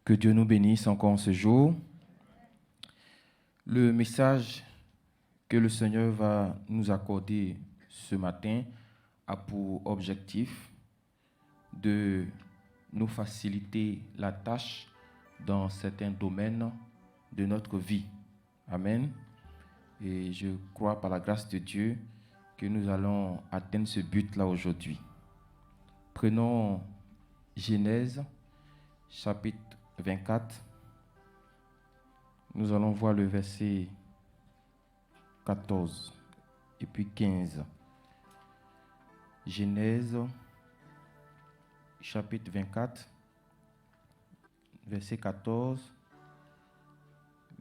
Que Dieu nous bénisse encore en ce jour. Le message que le Seigneur va nous accorder ce matin a pour objectif de nous faciliter la tâche dans certains domaines de notre vie. Amen. Et je crois par la grâce de Dieu que nous allons atteindre ce but-là aujourd'hui. Prenons Genèse, chapitre 24. Nous allons voir le verset 14 et puis 15. Genèse, chapitre 24, verset 14,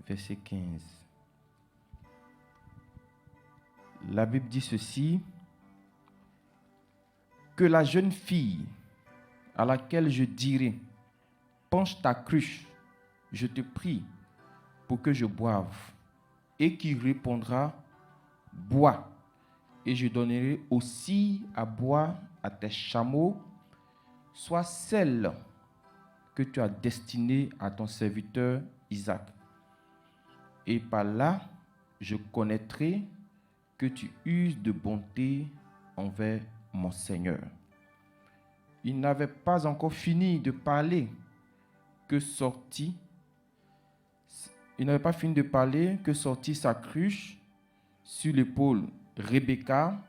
verset 15. La Bible dit ceci: que la jeune fille à laquelle je dirai, penche ta cruche, je te prie, pour que je boive, et qui répondra, bois, et je donnerai aussi à boire à tes chameaux, soit celle que tu as destinée à ton serviteur Isaac. Et par là, je connaîtrai que tu uses de bonté envers mon Seigneur. Il n'avait pas encore fini de parler que sortit sa cruche sur l'épaule Rebecca,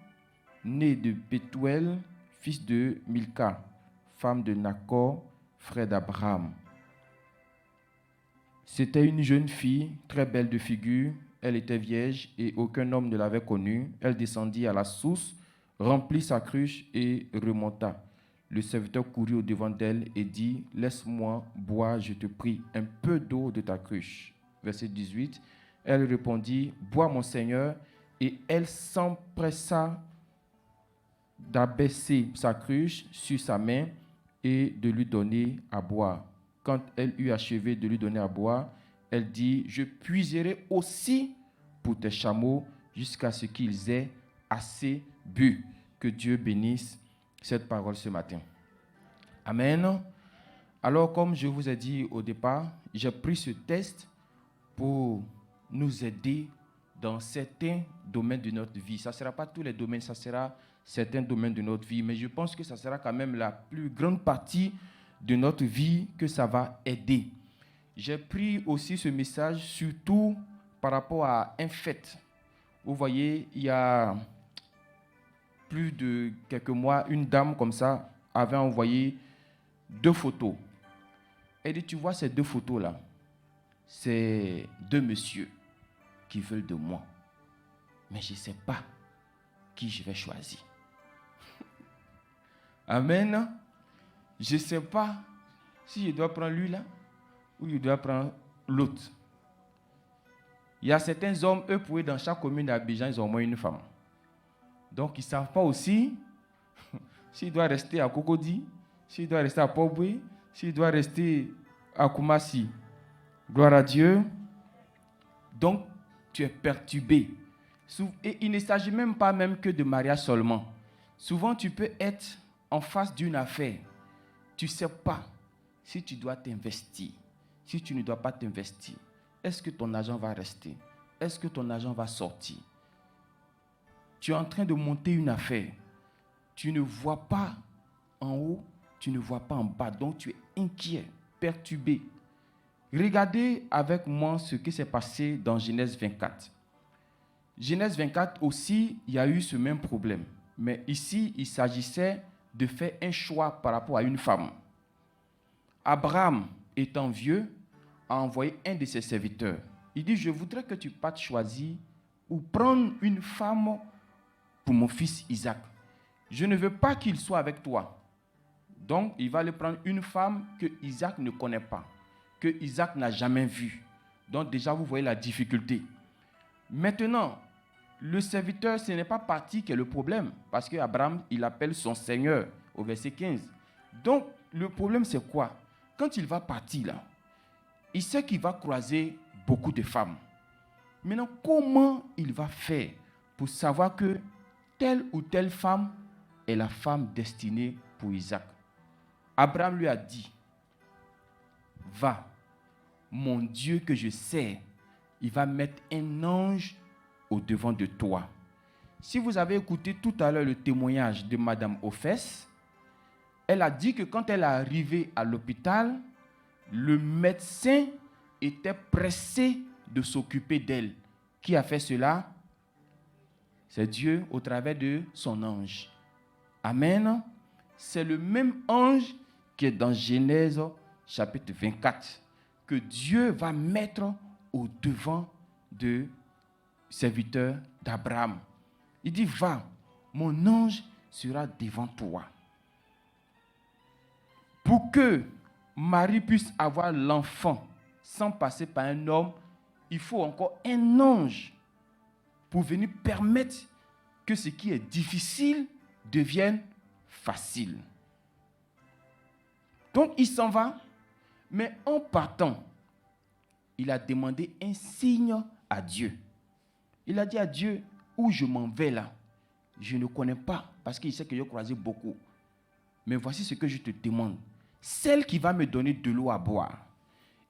née de Bethuel, fils de Milca, femme de Nacor, frère d'Abraham. C'était une jeune fille, très belle de figure. Elle était vierge et aucun homme ne l'avait connue. Elle descendit à la source, remplit sa cruche et remonta. Le serviteur courut au-devant d'elle et dit, « Laisse-moi boire, je te prie, un peu d'eau de ta cruche. » Verset 18. Elle répondit, « Bois, mon Seigneur. » Et elle s'empressa d'abaisser sa cruche sur sa main et de lui donner à boire. Quand elle eut achevé de lui donner à boire, elle dit, « Je puiserai aussi pour tes chameaux jusqu'à ce qu'ils aient assez bu. » Que Dieu bénisse cette parole ce matin. Amen. Alors, comme je vous ai dit au départ, j'ai pris ce texte pour nous aider dans certains domaines de notre vie. Ça ne sera pas tous les domaines, ça sera certains domaines de notre vie, mais je pense que ça sera quand même la plus grande partie de notre vie que ça va aider. J'ai pris aussi ce message surtout par rapport à un fait. Vous voyez, il y a plus de quelques mois, une dame comme ça avait envoyé 2 photos. Elle dit, tu vois ces 2 photos-là, c'est 2 messieurs qui veulent de moi. Mais je ne sais pas qui je vais choisir. Amen. Je ne sais pas si je dois prendre lui là ou je dois prendre l'autre. Il y a certains hommes, eux, pour eux, dans chaque commune d'Abidjan, ils ont au moins une femme. Donc, ils ne savent pas aussi s'il doit rester à Cocody, s'il doit rester à Port-Boué, s'il doit rester à Koumassi. Gloire à Dieu. Donc, tu es perturbé. Et il ne s'agit même pas même que de mariage seulement. Souvent, tu peux être en face d'une affaire. Tu ne sais pas si tu dois t'investir, si tu ne dois pas t'investir. Est-ce que ton argent va rester? Est-ce que ton argent va sortir? Tu es en train de monter une affaire. Tu ne vois pas en haut, tu ne vois pas en bas. Donc, tu es inquiet, perturbé. Regardez avec moi ce qui s'est passé dans Genèse 24. Genèse 24 aussi, il y a eu ce même problème. Mais ici, il s'agissait de faire un choix par rapport à une femme. Abraham, étant vieux, a envoyé un de ses serviteurs. Il dit, je voudrais que tu partes choisir ou prendre une femme pour mon fils Isaac. Je ne veux pas qu'il soit avec toi. Donc, il va aller prendre une femme que Isaac ne connaît pas, que Isaac n'a jamais vue. Donc, déjà, vous voyez la difficulté. Maintenant, le serviteur, ce n'est pas parti qui est le problème, parce qu'Abraham, il appelle son Seigneur au verset 15. Donc, le problème, c'est quoi? Quand il va partir là, il sait qu'il va croiser beaucoup de femmes. Maintenant, comment il va faire pour savoir que telle ou telle femme est la femme destinée pour Isaac? Abraham lui a dit, va, mon Dieu que je sers, il va mettre un ange au-devant de toi. Si vous avez écouté tout à l'heure le témoignage de Madame Offès, elle a dit que quand elle est arrivée à l'hôpital, le médecin était pressé de s'occuper d'elle. Qui a fait cela? C'est Dieu au travers de son ange. Amen. C'est le même ange qui est dans Genèse chapitre 24 que Dieu va mettre au-devant de serviteur d'Abraham. Il dit, va, mon ange sera devant toi. Pour que Marie puisse avoir l'enfant sans passer par un homme, il faut encore un ange pour venir permettre que ce qui est difficile devienne facile. Donc il s'en va, mais en partant, il a demandé un signe à Dieu. Il a dit à Dieu, où je m'en vais là, je ne connais pas, parce qu'il sait que j'ai croisé beaucoup. Mais voici ce que je te demande. Celle qui va me donner de l'eau à boire,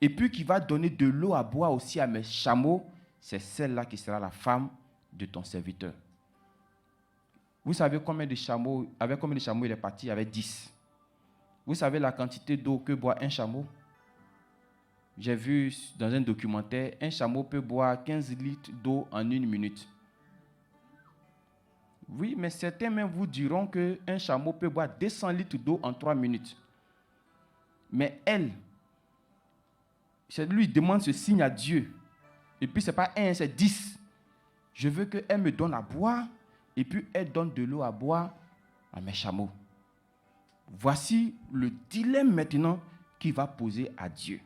et puis qui va donner de l'eau à boire aussi à mes chameaux, c'est celle-là qui sera la femme de ton serviteur. Vous savez avec combien de chameaux il est parti? Il y avait 10. Vous savez la quantité d'eau que boit un chameau? J'ai vu dans un documentaire, un chameau peut boire 15 litres d'eau en 1 minute. Oui, mais certains même vous diront qu'un chameau peut boire 200 litres d'eau en 3 minutes. Mais elle, lui demande ce signe à Dieu. Et puis ce n'est pas 1, c'est 10. Je veux qu'elle me donne à boire, et puis elle donne de l'eau à boire à mes chameaux. Voici le dilemme maintenant qu'il va poser à Dieu.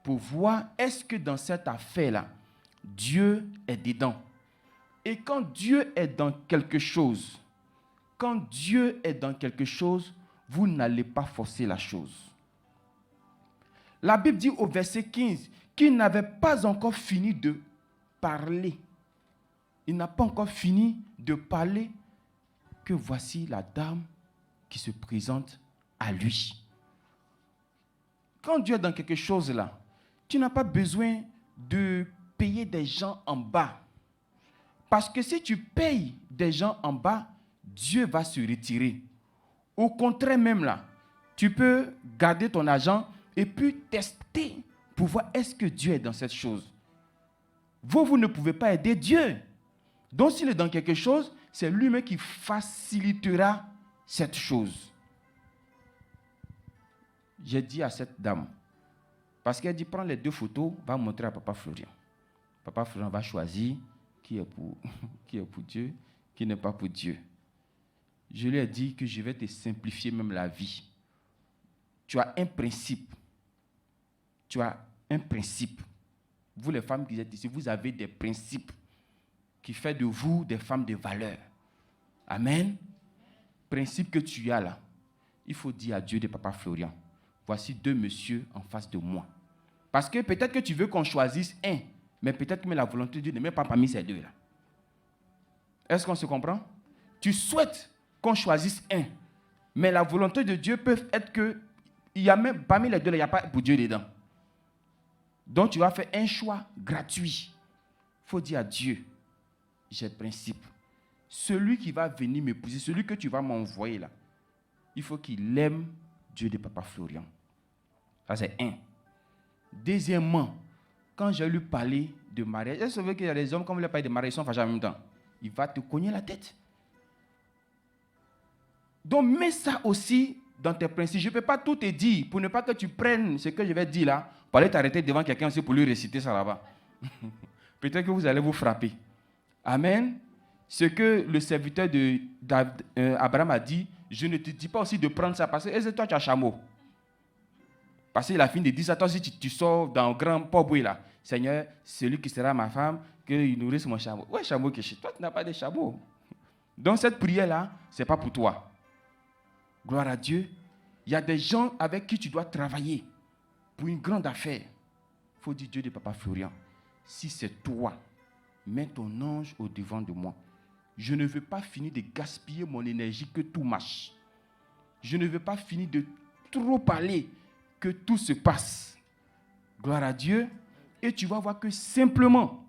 Pour voir est-ce que dans cette affaire-là, Dieu est dedans. Et quand Dieu est dans quelque chose, vous n'allez pas forcer la chose. La Bible dit au verset 15 qu'il n'avait pas encore fini de parler. Il n'a pas encore fini de parler que voici la dame qui se présente à lui. Quand Dieu est dans quelque chose là, tu n'as pas besoin de payer des gens en bas. Parce que si tu payes des gens en bas, Dieu va se retirer. Au contraire même là, tu peux garder ton argent et puis tester pour voir est-ce que Dieu est dans cette chose. Vous ne pouvez pas aider Dieu. Donc s'il est dans quelque chose, c'est lui-même qui facilitera cette chose. J'ai dit à cette dame, parce qu'elle dit prends les 2 photos, va montrer à Papa Florian. Papa Florian va choisir qui est pour Dieu, qui n'est pas pour Dieu. Je lui ai dit que je vais te simplifier même la vie. Tu as un principe. Vous les femmes qui êtes ici, vous avez des principes qui font de vous des femmes de valeur. Amen. Principe que tu as là. Il faut dire à Dieu de Papa Florian, voici 2 messieurs en face de moi. Parce que peut-être que tu veux qu'on choisisse un, mais peut-être que la volonté de Dieu n'est même pas parmi ces 2 là. Est-ce qu'on se comprend? Tu souhaites qu'on choisisse un, mais la volonté de Dieu peut être que il y a même parmi les 2 là, il n'y a pas pour Dieu dedans. Donc tu vas faire un choix gratuit. Il faut dire à Dieu, j'ai principe. Celui qui va venir m'épouser, celui que tu vas m'envoyer là, il faut qu'il aime Dieu de Papa Florian. Ça c'est 1. Deuxièmement, quand j'ai lui parler de mariage, je savais qu'il y a des hommes, comme il a parlé de mariage, ils sont fâchés en même temps. Il va te cogner la tête. Donc mets ça aussi dans tes principes. Je ne peux pas tout te dire pour ne pas que tu prennes ce que je vais dire là, pour aller t'arrêter devant quelqu'un aussi pour lui réciter ça là-bas. Peut-être que vous allez vous frapper. Amen. Ce que le serviteur d'Abraham a dit, je ne te dis pas aussi de prendre ça parce que toi tu as chameau. Parce qu'il a fini de dire ça, toi si tu sors dans un grand pauvre là, Seigneur, celui qui sera ma femme, qu'il nourrisse mon chameau. Ouais, chameau qui est chez toi, tu n'as pas de chameau. Donc cette prière-là, ce n'est pas pour toi. Gloire à Dieu. Il y a des gens avec qui tu dois travailler pour une grande affaire. Il faut dire Dieu de Papa Florian, si c'est toi, mets ton ange au devant de moi. Je ne veux pas finir de gaspiller mon énergie que tout marche. Je ne veux pas finir de trop parler que tout se passe. Gloire à Dieu. Et tu vas voir que simplement,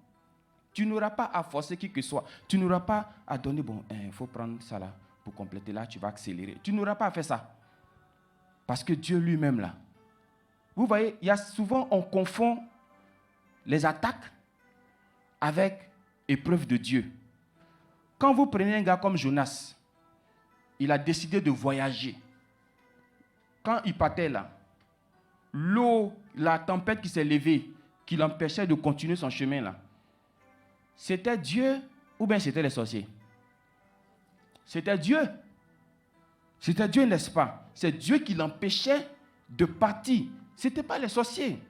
tu n'auras pas à forcer qui que ce soit. Tu n'auras pas à donner, bon, il faut prendre ça là pour compléter. Là, tu vas accélérer. Tu n'auras pas à faire ça. Parce que Dieu lui-même là. Vous voyez, il y a souvent, on confond les attaques avec épreuve de Dieu. Quand vous prenez un gars comme Jonas, il a décidé de voyager. Quand il partait là, l'eau, la tempête qui s'est levée, qui l'empêchait de continuer son chemin là, c'était Dieu ou bien c'était les sorciers? C'était Dieu. C'était Dieu, n'est-ce pas? C'est Dieu qui l'empêchait de partir. Ce n'était pas les sorciers.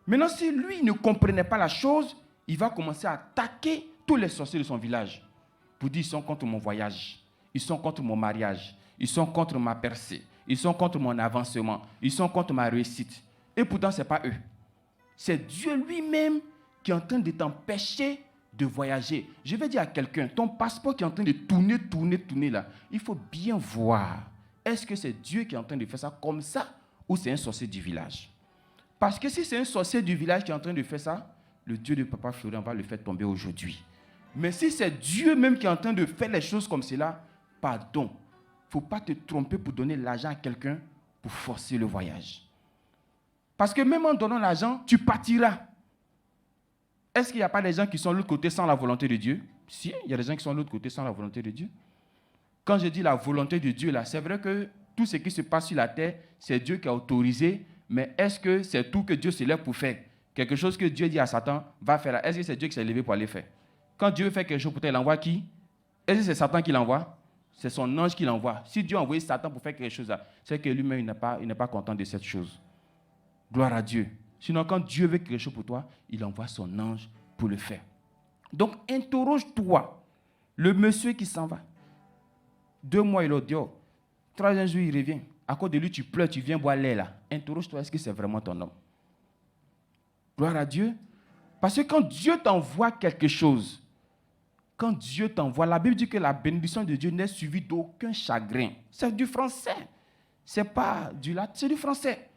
Maintenant, si lui ne comprenait pas la chose, il va commencer à attaquer tous les sorciers de son village. Pour dire, ils sont contre mon voyage. Ils sont contre mon mariage. Ils sont contre ma percée. Ils sont contre mon avancement. Ils sont contre ma réussite. Et pourtant, ce n'est pas eux. C'est Dieu lui-même qui est en train de t'empêcher de voyager. Je vais dire à quelqu'un, ton passeport qui est en train de tourner là, il faut bien voir. Est-ce que c'est Dieu qui est en train de faire ça comme ça ou c'est un sorcier du village? Parce que si c'est un sorcier du village qui est en train de faire ça, le Dieu de Papa Florian va le faire tomber aujourd'hui. Mais si c'est Dieu même qui est en train de faire les choses comme cela, pardon, il ne faut pas te tromper pour donner l'argent à quelqu'un pour forcer le voyage. Parce que même en donnant l'argent, tu partiras. Est-ce qu'il n'y a pas des gens qui sont de l'autre côté sans la volonté de Dieu? Si, il y a des gens qui sont de l'autre côté sans la volonté de Dieu. Quand je dis la volonté de Dieu, là, c'est vrai que tout ce qui se passe sur la terre, c'est Dieu qui a autorisé, mais est-ce que c'est tout que Dieu se lève pour faire? Quelque chose que Dieu dit à Satan, va faire. Est-ce que c'est Dieu qui s'est levé pour aller faire? Quand Dieu fait quelque chose pour toi, il envoie qui? Est-ce que c'est Satan qui l'envoie? C'est son ange qui l'envoie. Si Dieu a envoyé Satan pour faire quelque chose, c'est que lui-même, il n'est pas content de cette chose. Gloire à Dieu. Sinon, quand Dieu veut quelque chose pour toi, il envoie son ange pour le faire. Donc, interroge-toi. Le monsieur qui s'en va. 2 mois, il est dehors. 3e jour, il revient. À cause de lui, tu pleures, tu viens boire l'air là. Interroge-toi, est-ce que c'est vraiment ton homme? Gloire à Dieu. Parce que quand Dieu t'envoie quelque chose, quand Dieu t'envoie, la Bible dit que la bénédiction de Dieu n'est suivie d'aucun chagrin. C'est du français. Ce n'est pas du latin, c'est du français.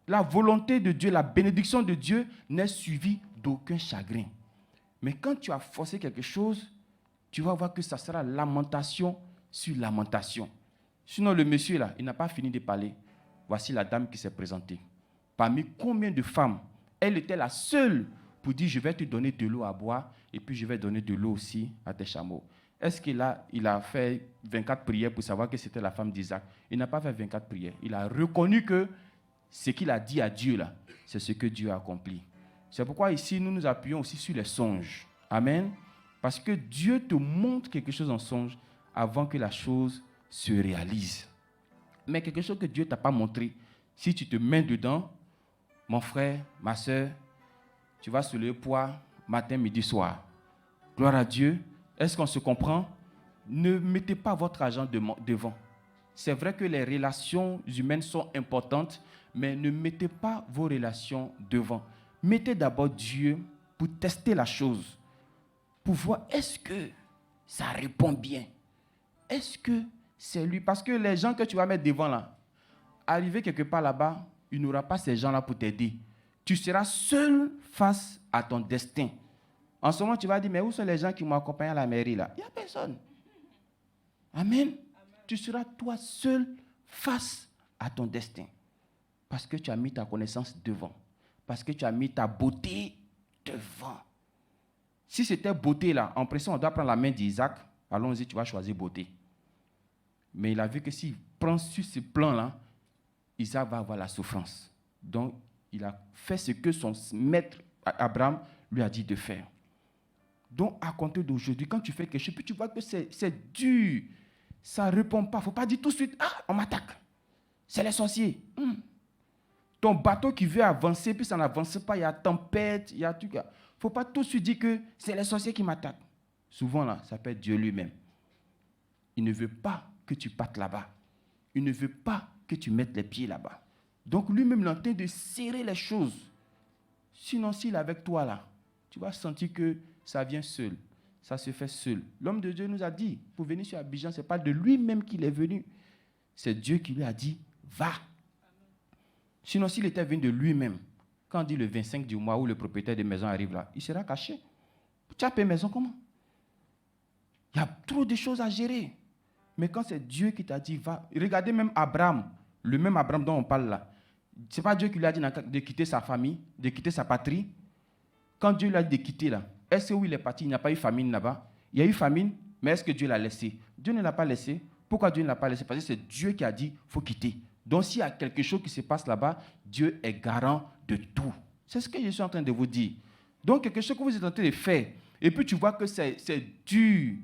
La volonté de Dieu, la bénédiction de Dieu n'est suivie d'aucun chagrin. Mais quand tu as forcé quelque chose, tu vas voir que ça sera lamentation sur lamentation. Sinon, le monsieur là, il n'a pas fini de parler. Voici la dame qui s'est présentée. Parmi combien de femmes, elle était la seule pour dire, je vais te donner de l'eau à boire et puis je vais donner de l'eau aussi à tes chameaux. Est-ce qu'il a fait 24 prières pour savoir que c'était la femme d'Isaac? Il n'a pas fait 24 prières. Il a reconnu que ce qu'il a dit à Dieu, là, c'est ce que Dieu a accompli. C'est pourquoi ici, nous nous appuyons aussi sur les songes. Amen. Parce que Dieu te montre quelque chose en songe avant que la chose se réalise. Mais quelque chose que Dieu ne t'a pas montré, si tu te mets dedans, mon frère, ma soeur, tu vas soulever le poids matin, midi, soir. Gloire à Dieu. Est-ce qu'on se comprend? Ne mettez pas votre argent devant. C'est vrai que les relations humaines sont importantes, mais ne mettez pas vos relations devant. Mettez d'abord Dieu pour tester la chose, pour voir est-ce que ça répond bien. Est-ce que c'est lui? Parce que les gens que tu vas mettre devant là, arriver quelque part là-bas, il n'y aura pas ces gens-là pour t'aider. Tu seras seul face à ton destin. En ce moment, tu vas dire, mais où sont les gens qui m'ont accompagné à la mairie là? Il n'y a personne. Amen. Tu seras toi seul face à ton destin. Parce que tu as mis ta connaissance devant. Parce que tu as mis ta beauté devant. Si c'était beauté là, en pression, on doit prendre la main d'Isaac. Allons-y, tu vas choisir beauté. Mais il a vu que s'il prend sur ce plan-là, Isaac va avoir la souffrance. Donc, il a fait ce que son maître Abraham lui a dit de faire. Donc, à compter d'aujourd'hui, quand tu fais quelque chose, puis tu vois que c'est dur, ça ne répond pas. Il ne faut pas dire tout de suite, ah, on m'attaque. C'est les sorciers. Ton bateau qui veut avancer, puis ça n'avance pas, il y a tempête, il y a tout. Il ne faut pas tout de suite dire que c'est les sorciers qui m'attaquent. Souvent, là, ça peut être Dieu lui-même. Il ne veut pas que tu partes là-bas. Il ne veut pas que tu mettes les pieds là-bas. Donc, lui-même, il est en train de serrer les choses. Sinon, s'il est avec toi, là, tu vas sentir que ça vient seul. Ça se fait seul. L'homme de Dieu nous a dit, pour venir sur Abidjan, ce n'est pas de lui-même qu'il est venu. C'est Dieu qui lui a dit, va. Sinon, s'il était venu de lui-même, quand on dit le 25 du mois où le propriétaire de maison arrive là, il sera caché. Tu as payé maison comment? Il y a trop de choses à gérer. Mais quand c'est Dieu qui t'a dit, va. Regardez même Abraham, le même Abraham dont on parle là. Ce n'est pas Dieu qui lui a dit de quitter sa famille, de quitter sa patrie. Quand Dieu lui a dit de quitter là, est-ce que où il est parti, il n'y a pas eu famine là-bas? Il y a eu famine, mais est-ce que Dieu l'a laissé? Dieu ne l'a pas laissé. Pourquoi Dieu ne l'a pas laissé? Parce que c'est Dieu qui a dit, il faut quitter. Donc s'il y a quelque chose qui se passe là-bas, Dieu est garant de tout. C'est ce que je suis en train de vous dire. Donc quelque chose que vous êtes en train de faire, et puis tu vois que c'est dur,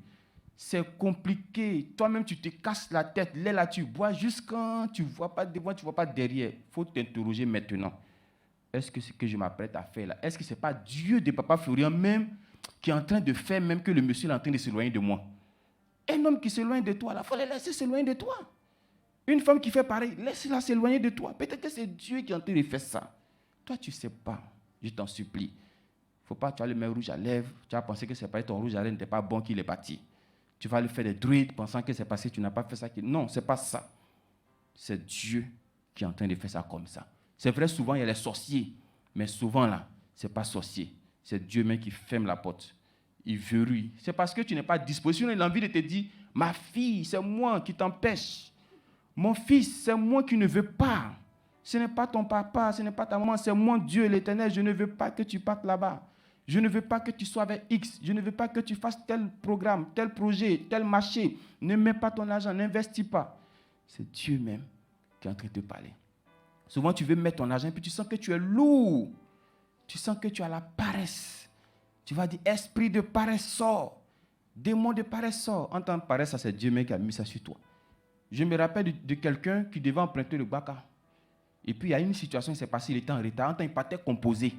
c'est compliqué. Toi-même, tu te casses la tête. Là, tu bois jusqu'à tu ne vois pas devant, tu ne vois pas derrière. Il faut t'interroger maintenant. Est-ce que ce que je m'apprête à faire là, est-ce que ce n'est pas Dieu de Papa Florian même qui est en train de faire même que le monsieur est en train de s'éloigner de moi? Un homme qui s'éloigne de toi, il faut le laisser s'éloigner de toi. Une femme qui fait pareil, laisse-la s'éloigner de toi. Peut-être que c'est Dieu qui est en train de faire ça. Toi, tu ne sais pas. Je t'en supplie. Il ne faut pas, tu as le même rouge à lèvres, tu as pensé que c'est pas ton rouge à lèvres n'était pas bon qu'il est parti. Tu vas lui faire des druides pensant que c'est parce que tu n'as pas fait ça. Non, ce n'est pas ça. C'est Dieu qui est en train de faire ça comme ça. C'est vrai, souvent, il y a les sorciers. Mais souvent, là, ce n'est pas sorcier. C'est Dieu même qui ferme la porte. Il verrouille. C'est parce que tu n'es pas disposé. Il a envie de te dire, ma fille, c'est moi qui t'empêche. Mon fils, c'est moi qui ne veux pas. Ce n'est pas ton papa, ce n'est pas ta maman, c'est moi, Dieu l'Éternel. Je ne veux pas que tu partes là-bas. Je ne veux pas que tu sois avec X. Je ne veux pas que tu fasses tel programme, tel projet, tel marché. Ne mets pas ton argent, n'investis pas. C'est Dieu même qui est en train de te parler. Souvent, tu veux mettre ton argent et puis tu sens que tu es lourd. Tu sens que tu as la paresse. Tu vas dire, esprit de paresse sort. Démon de paresse sort. En tant que paresse, ça c'est Dieu même qui a mis ça sur toi. Je me rappelle de quelqu'un qui devait emprunter le Baka. Et puis, il y a une situation qui s'est passée, il était en retard. En tant qu'il partait composé.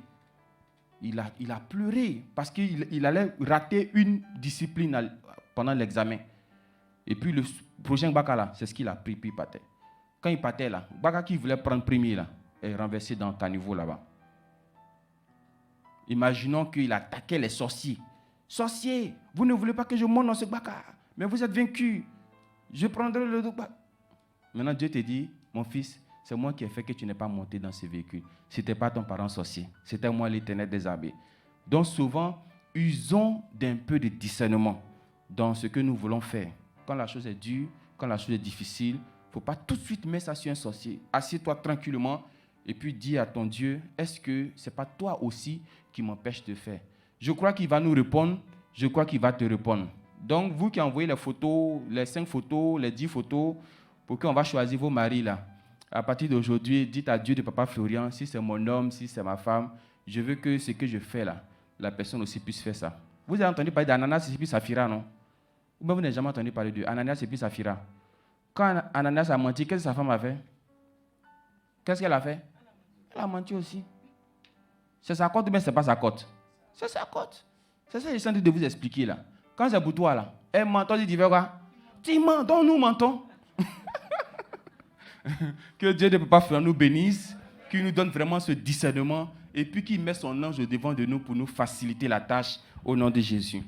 Il a pleuré parce qu'il allait rater une discipline pendant l'examen. Et puis, le prochain Baka, là, c'est ce qu'il a pris, puis il partait. Quand il partait, là, Baka qui voulait prendre premier, là, est renversé dans le caniveau, là-bas. Imaginons qu'il attaquait les sorciers. Sorciers, vous ne voulez pas que je monte dans ce Baka, mais vous êtes vaincus. Je prendrai le Baka. Maintenant, Dieu te dit, mon fils, c'est moi qui ai fait que tu n'es pas monté dans ce véhicule. Ce n'était pas ton parent sorcier. C'était moi l'Éternel des armées. Donc souvent, usons d'un peu de discernement dans ce que nous voulons faire. Quand la chose est dure, quand la chose est difficile, il ne faut pas tout de suite mettre ça sur un sorcier. Assieds-toi tranquillement et puis dis à ton Dieu, est-ce que ce n'est pas toi aussi qui m'empêche de faire? Je crois qu'il va nous répondre. Je crois qu'il va te répondre. Donc, vous qui envoyez les photos, les 5 photos, les 10 photos, pour qu'on va choisir vos maris là. À partir d'aujourd'hui, dites à Dieu de Papa Florian, si c'est mon homme, si c'est ma femme, je veux que ce que je fais là, la personne aussi puisse faire ça. Vous avez entendu parler d'Ananas et puis Saphira, non? Ou bien vous n'avez jamais entendu parler d'Ananas et puis Saphira. Quand Ananas a menti, qu'est-ce que sa femme a fait? Qu'est-ce qu'elle a fait? Elle a menti aussi. C'est sa cote ou bien ce n'est pas sa cote? C'est sa cote. C'est ça que je suis en train de vous expliquer là. Quand c'est pour toi là, elle ment, toi tu dis quoi? Tu mens, donc nous mentons. Que Dieu de Papa Florian nous bénisse, qu'il nous donne vraiment ce discernement et puis qu'il met son ange au devant de nous pour nous faciliter la tâche au nom de Jésus.